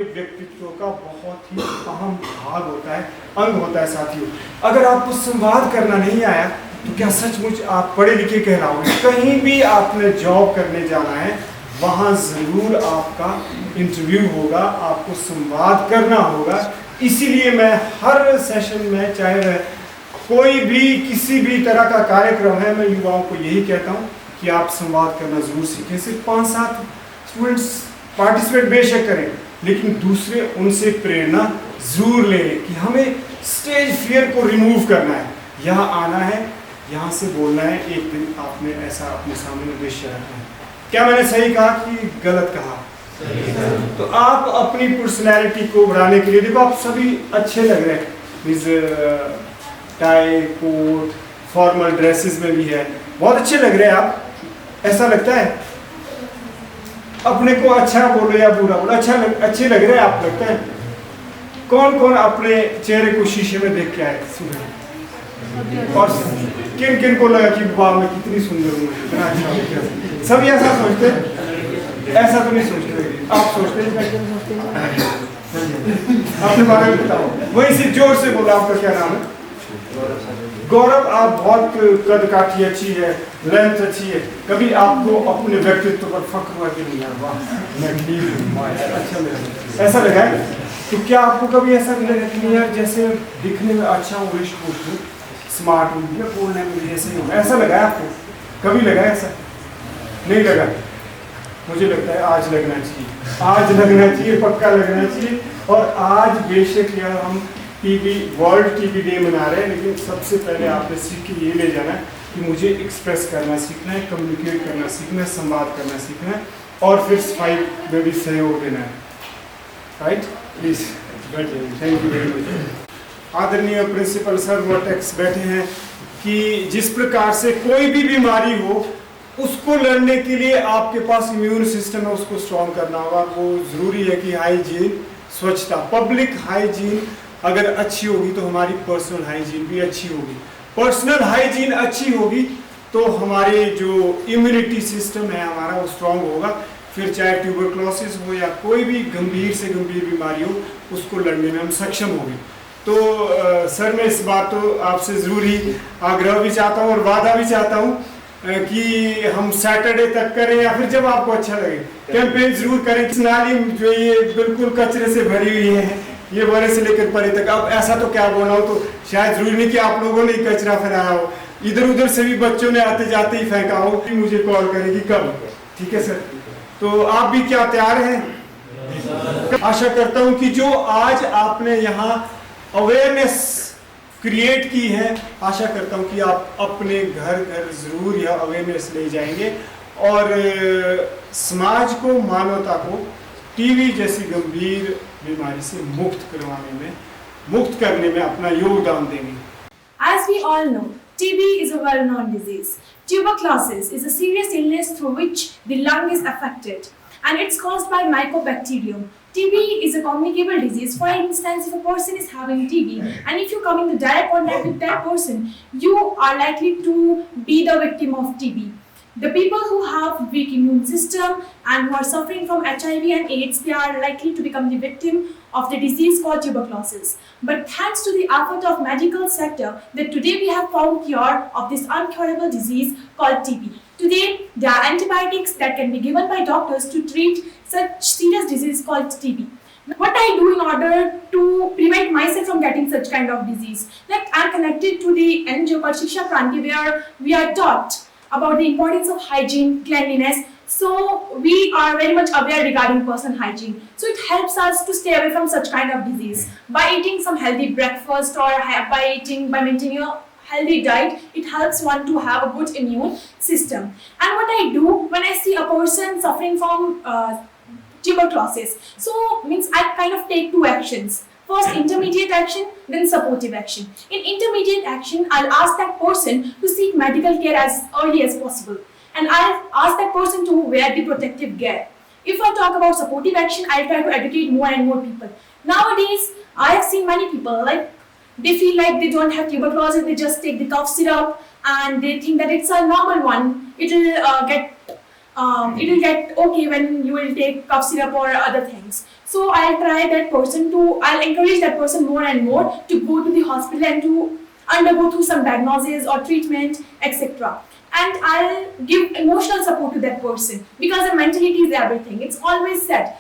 व्यक्तित्व का बहुत ही अहम भाग होता है, अंग होता है साथियों। अगर आपको संवाद करना नहीं आया तो क्या सचमुच आप पढ़े लिखे कहलाओगे? कहीं भी आपने जॉब करने जाना है, वहाँ ज़रूर आपका इंटरव्यू होगा, आपको संवाद करना होगा। इसीलिए मैं हर सेशन में, चाहे वह कोई भी किसी भी तरह का कार्यक्रम है, मैं युवाओं को यही कहता हूँ कि आप संवाद करना ज़रूर सीखें। सिर्फ 5-7 स्टूडेंट्स पार्टिसिपेट बेशक करें, लेकिन दूसरे उनसे प्रेरणा जरूर लें कि हमें स्टेज फियर को रिमूव करना है, यहाँ आना है, यहाँ से बोलना है। एक दिन आपने ऐसा अपने सामने उद्देश्य रखना है। क्या मैंने सही कहा कि गलत कहा? तो आप अपनी पर्सनैलिटी को बढ़ाने के लिए, देखो आप सभी अच्छे लग रहे हैं, टाई कोट फॉर्मल ड्रेसेस में भी है, बहुत अच्छे लग रहे हैं आप। ऐसा लगता है अपने को अच्छा बोलो या बुरा बोलो, अच्छे लग रहे हैं आप, लगता है? कौन कौन अपने चेहरे को शीशे में देख के आए सुबह, और किन किन को लगा कि वाह मैं कितनी सुंदर हूँ, इतना अच्छा हूँ? सभी ऐसा सोचते हैं? ऐसा तो नहीं सोचते आप? सोचते हैं? अपने बारे में बताओ, वही से जोर से बोला। आपका क्या नाम है? गौरव। आप बहुत कद काठी अच्छी है, लेंथ अच्छी है। कभी आपको अपने व्यक्तित्व पर फख्र हुआ कि नहीं यार, वाह मैं ठीक हूँ, अच्छा लगा, ऐसा लगा है? तो क्या आपको कभी ऐसा लगा कि यार जैसे दिखने में अच्छा हूँ, रिश्त हूँ, स्मार्ट हूँ, या बोलने में भी ऐसे ही हूँ, ऐसा लगा है आपको? कभी लगा ऐसा? नहीं लगा? मुझे लगता है आज लगना चाहिए, आज लगना चाहिए, पक्का लगना चाहिए। और आज बेशक यार हम वर्ल्ड टीवी डे मना रहे हैं, लेकिन सबसे पहले आपने सीख के ये ले जाना है कि मुझे एक्सप्रेस करना सीखना है, कम्युनिकेट करना सीखना है, संवाद करना सीखना है, और फिर सफाई में भी सहयोग देना है। राइट? प्लीज बैठिए। Thank you very much. आदरणीय प्रिंसिपल सर वर्टेक्स बैठे हैं कि जिस प्रकार से कोई भी बीमारी हो, उसको लड़ने के लिए आपके पास इम्यून सिस्टम है, उसको स्ट्रॉन्ग करना होगा। वो ज़रूरी है कि हाइजीन, स्वच्छता, पब्लिक हाइजीन अगर अच्छी होगी तो हमारी पर्सनल हाइजीन भी अच्छी होगी। पर्सनल हाइजीन अच्छी होगी तो हमारे जो इम्यूनिटी सिस्टम है हमारा, वो स्ट्रांग होगा। फिर चाहे ट्यूबरक्लोसिस हो या कोई भी गंभीर से गंभीर बीमारी हो, उसको लड़ने में हम सक्षम होंगे। तो सर मैं इस बात तो आपसे ज़रूर ही आग्रह भी चाहता हूँ और वादा भी चाहता हूँ कि हम सैटरडे तक करें, या फिर जब आपको अच्छा लगे कैंपेन जरूर करें। नाली जो ये बिल्कुल कचरे से भरी हुई है, ये बड़े से लेकर परे तक। अब ऐसा तो क्या बोलना हो, तो शायद जरूरी नहीं कि आप लोगों ने कचरा फैलाया हो, इधर उधर से भी बच्चों ने आते जाते ही फेंका हो कि मुझे कॉल करेगी कब। ठीक है सर? तो आप भी क्या तैयार हैं? आशा करता हूं कि जो आज आपने यहाँ अवेयरनेस क्रिएट की है, आशा करता हूं कि आप अपने घर घर जरूर यह अवेयरनेस ले जाएंगे और समाज को, मानवता को टीबी जैसी गंभीर बीमारी से मुक्त करने में अपना योगदान देंगे। As we all know, TB is a well-known disease. Tuberculosis is a serious illness through which the lung is affected, and it's caused by Mycobacterium. TB is a communicable disease. For instance, if a person is having TB, and if you come into direct contact with that person, you are likely to be the victim of TB. The people who have weak immune system and who are suffering from HIV and AIDS, they are likely to become the victim of the disease called tuberculosis. But thanks to the effort of medical sector, that today we have found cure of this uncurable disease called TB. Today, there are antibiotics that can be given by doctors to treat such serious disease called TB. What I do in order to prevent myself from getting such kind of disease? Like, I'm connected to the NGO called Shiksha Kranti, where we are taught about the importance of hygiene, cleanliness. So we are very much aware regarding personal hygiene. So it helps us to stay away from such kind of disease. By eating some healthy breakfast or by maintaining a healthy diet, it helps one to have a good immune system. And what I do when I see a person suffering from tuberculosis, so means I kind of take 2 actions. First, intermediate action, then supportive action. In intermediate action, I'll ask that person to seek medical care as early as possible. And I'll ask that person to wear the protective gear. If I talk about supportive action, I'll try to educate more and more people. Nowadays, I have seen many people, like, they feel like they don't have tuberculosis, they just take the cough syrup and they think that it's a normal one. It will get okay when you will take cough syrup or other things. So I'll encourage that person more and more to go to the hospital and to undergo through some diagnosis or treatment, etc. And I'll give emotional support to that person because the mentality is everything. It's always said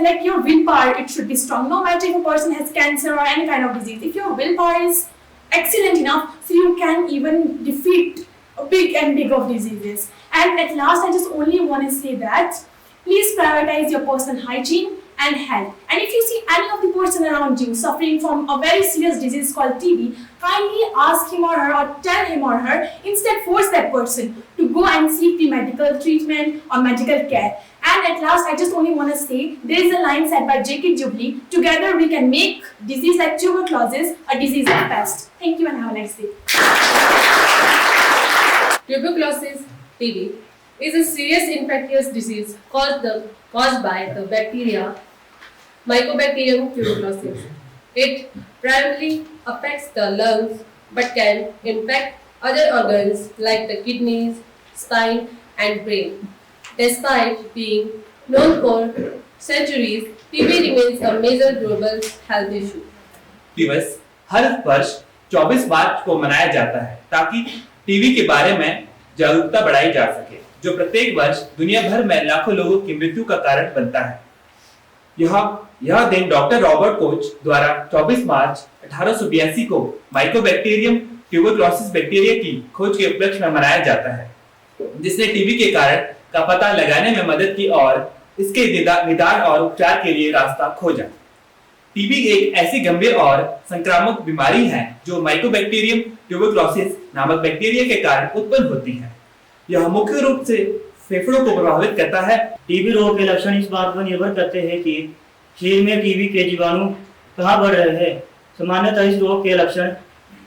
like your willpower, it should be strong. No matter if a person has cancer or any kind of disease, if your willpower is excellent enough, so you can even defeat a big of diseases. And at last, I just only want to say that please prioritize your personal hygiene and health. And if you see any of the person around you suffering from a very serious disease called TB, kindly ask him or her or tell him or her, instead force that person to go and seek the medical treatment or medical care. And at last, I just only want to say, there is a line said by J.K. Jubilee, together we can make disease like tuberculosis a disease of pest. Thank you and have a nice day. Tuberculosis, TB, is a serious infectious disease caused by the bacteria Mycobacterium tuberculosis. It primarily affects the lungs but can infect other organs like the kidneys, spine, and brain. Despite being known for centuries, TB remains a major global health issue. दिवस हर वर्ष 24 मार्च को मनाया जाता है ताकि TB के बारे में जागरूकता बढ़ाई जा सके, जो प्रत्येक वर्ष दुनिया भर में लाखों लोगों की मृत्यु का कारण बनता है। यह दिन डॉक्टर रॉबर्ट कोच द्वारा 24 मार्च 1882 को माइकोबैक्टीरियम ट्यूबरक्लोसिस बैक्टीरिया की खोज के उपलक्ष्य में मनाया जाता है, जिसने टीबी के कारण का पता लगाने में मदद की और इसके निदान और उपचार के लिए रास्ता खोजा। टीबी एक ऐसी गंभीर और संक्रामक बीमारी है जो माइकोबैक्टीरियम ट्यूबरक्लोसिस नामक बैक्टीरिया के कारण उत्पन्न होती है। यह मुख्य रूप से फेफड़ों को प्रभावित करता है। टीबी रोग के लक्षण इस बात पर निर्भर करते हैं कि शरीर में टीबी के जीवाणु कहाँ बढ़ रहे हैं। सामान्यतः इस रोग के लक्षण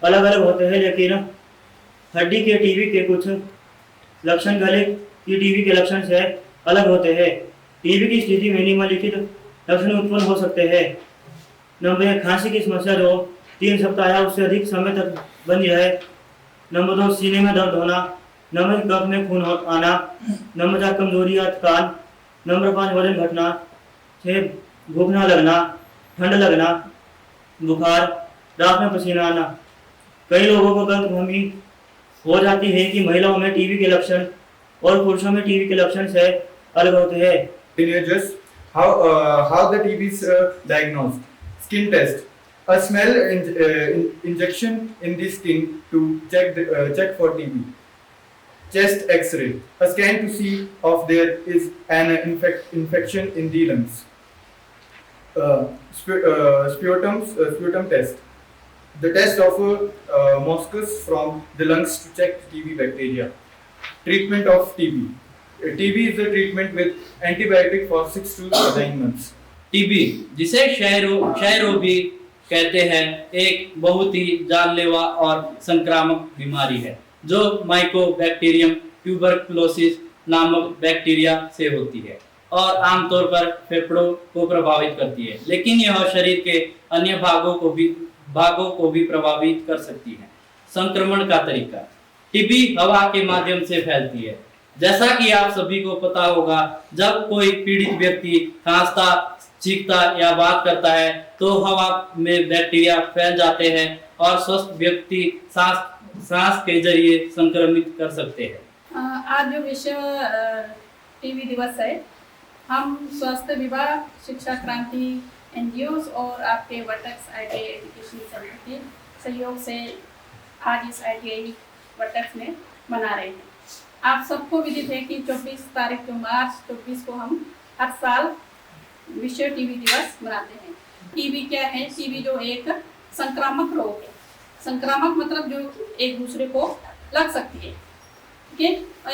अलग अलग होते हैं, लेकिन हड्डी के टीबी के कुछ लक्षण गले की टीबी के लक्षण से अलग होते हैं। टीबी की स्थिति में निम्नलिखित लक्षण उत्पन्न हो सकते हैं। नंबर 1, खांसी की समस्या जो 3 सप्ताह या उससे अधिक समय तक बनी रहे। नंबर 2, सीने में दर्द होना। नंबर 3, कफ में खून आना। नंबर 4, कमजोरी या थकान। नंबर 5, वजन घटना। 6, भूख न लगना, ठंड लगना, बुखार, रात में पसीना आना। कई लोगों को गलतफहमी हो जाती है कि महिलाओं में टीबी के लक्षण और पुरुषों में टीबी के लक्षण से अलग होते हैं। Just how the TB is diagnosed. Skin test. A smell injection in the skin to check for TB. Chest X-ray. A scan to see if there is an infection in the lungs. Sputum test. The test of mucus from the lungs to check TB bacteria. Treatment of TB. TB is a treatment with antibiotic for 6 to 9 months. TB, जिसे क्षय रोग भी कहते हैं, एक बहुत ही जानलेवा और संक्रामक बीमारी है जो माइकोबैक्टीरियम ट्यूबरक्लोसिस नामक बैक्टीरिया से होती है और आमतौर पर फेफड़ों को प्रभावित करती है, लेकिन यह शरीर के अन्य भागों को भी प्रभावित कर सकती है। संक्रमण का तरीका। टीबी हवा के माध्यम से फैलती है। जैसा कि आप सभी को पता होगा, जब कोई पीड़ित व्यक्ति खांसता, चीखता या बात करता है तो हवा में बैक्टीरिया फैल जाते हैं और स्वस्थ व्यक्ति सांस के जरिए संक्रमित कर सकते हैं। आज जो विश्व टीबी दिवस है, हम स्वास्थ्य विभाग, शिक्षा क्रांति एनजीओ और आपके वर्टेक्स ITI एजुकेशन सेंटर के सहयोग से आज इस ITI वर्टेक्स में मना रहे हैं। आप सबको विदित है कि 24 तारीख को मार्च 24 को हम हर साल विश्व टीबी दिवस मनाते हैं। टीबी क्या है? टीबी जो एक संक्रामक रोग है। संक्रामक मतलब जो एक दूसरे को लग सकती है, ठीक है।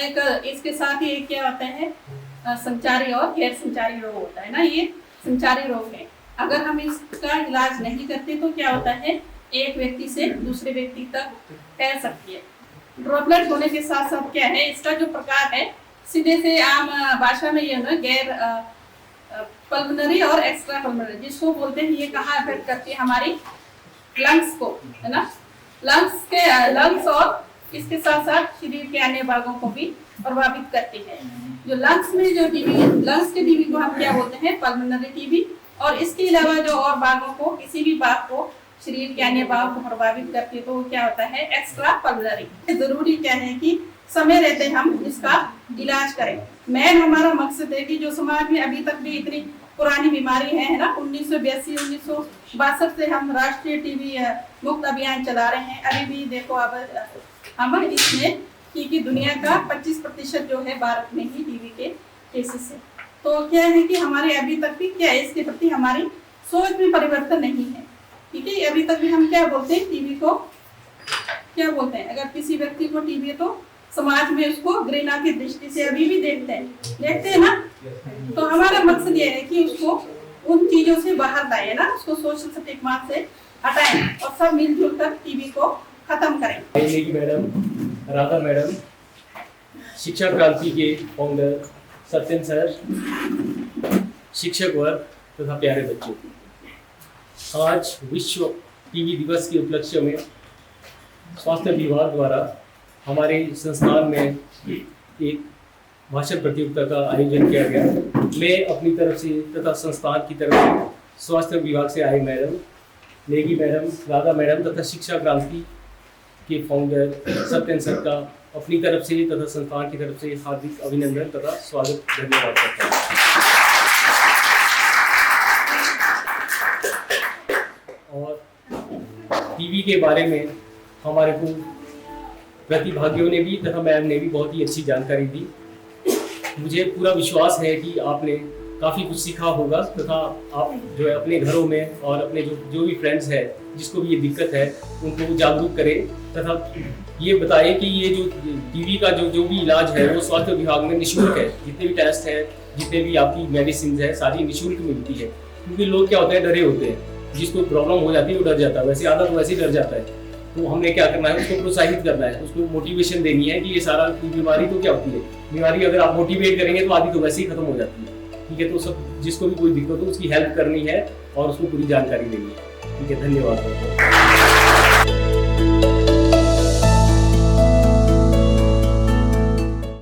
एक इसके साथ ही एक क्या होता है, संचारी और गैर संचारी रोग होता है ना। ये संचारी रोग है। अगर हम इसका इलाज नहीं करते तो क्या होता है, एक व्यक्ति से दूसरे व्यक्ति तक फैल सकती है। ड्रॉपलेट होने के साथ साथ क्या है, इसका जो प्रकार है, सीधे से आम भाषा में ये ना गैर पल्मोनरी और एक्स्ट्रा पल्मोनरी, जिसको बोलते हैं, ये कहाँ अफेक्ट करती है, हमारी लंग्स को, है ना। लंग्स और इसके साथ साथ शरीर के अन्य भागों को भी प्रभावित करती है। जो लंग्स में जो टीबी, लंग्स के टीबी को हम क्या बोलते हैं, पल्मोनरी टीबी और इसके अलावा जो और भागों को किसी भी भाग को शरीर के अन्य भाग को प्रभावित करती है तो वो क्या होता है एक्स्ट्रा पल्मोनरी। जरूरी क्या है कि समय रहते हम इसका इलाज करें। मेन हमारा मकसद है कि जो समाज में अभी तक भी इतनी पुरानी बीमारी है ना, 1982-1962 से हम राष्ट्रीय टीबी मुक्त अभियान चला रहे हैं। अभी भी देखो अब हम इसमें कि दुनिया का 25% जो है भारत में ही टीबी के केसेस है। तो क्या है कि हमारे अभी तक भी क्या है इसके प्रति हमारी सोच में परिवर्तन नहीं है। ठीक है, अभी तक भी हम क्या बोलते हैं, टीबी को क्या बोलते हैं, अगर किसी व्यक्ति को टीबी है तो समाज में उसको घृणा की दृष्टि से अभी भी देखते हैं ना। तो हमारा मकसद ये है कि उसको उन चीजों से बाहर लाए ना, उसको सोशल स्टिग्मा से हटाएं और सब मिलजुल कर टीबी को खत्म करें। मैडम, राधा मैडम, शिक्षा क्रांति के फाउंडर सत्यन सर, शिक्षक वर्ग तथा प्यारे बच्चों, आज विश्व टीबी दिवस के उपलक्ष्य में स्वास्थ्य विभाग द्वारा हमारे संस्थान में एक भाषण प्रतियोगिता का आयोजन किया गया। मैं अपनी तरफ से तथा संस्थान की तरफ से स्वास्थ्य विभाग से आए madam, Negi madam, Radha madam तथा शिक्षा क्रांति के फाउंडर सत्यन सर का अपनी तरफ से तथा संस्थान की तरफ से हार्दिक अभिनंदन तथा स्वागत, धन्यवाद करता हूँ। और टीबी के बारे में हमारे को प्रतिभागियों ने भी तथा मैम ने भी बहुत ही अच्छी जानकारी दी। मुझे पूरा विश्वास है कि आपने काफ़ी कुछ सीखा होगा तथा आप जो है अपने घरों में और अपने जो भी फ्रेंड्स हैं जिसको भी ये दिक्कत है उनको जागरूक करें तथा ये बताएं कि ये जो टीबी का जो भी इलाज है वो स्वास्थ्य विभाग में निःशुल्क है। जितने भी टेस्ट है, जितने भी आपकी मेडिसिन है, सारी निःशुल्क मिलती है। क्योंकि लोग क्या होते हैं, डरे होते हैं, जिसको प्रॉब्लम हो जाती है वो डर जाता है। वैसे आदत वैसे ही डर जाता है। तो हमने क्या करना है, उसको प्रोत्साहित करना है, उसको मोटिवेशन देनी है कि ये सारा बीमारी तो क्या होती है, बीमारी अगर आप मोटिवेट करेंगे तो आदि तो वैसे ही खत्म हो जाती है। ठीक है, तो सब जिसको भी कोई दिक्कत हो उसकी हेल्प करनी है और उसको पूरी जानकारी देनी है। ठीक है, धन्यवाद।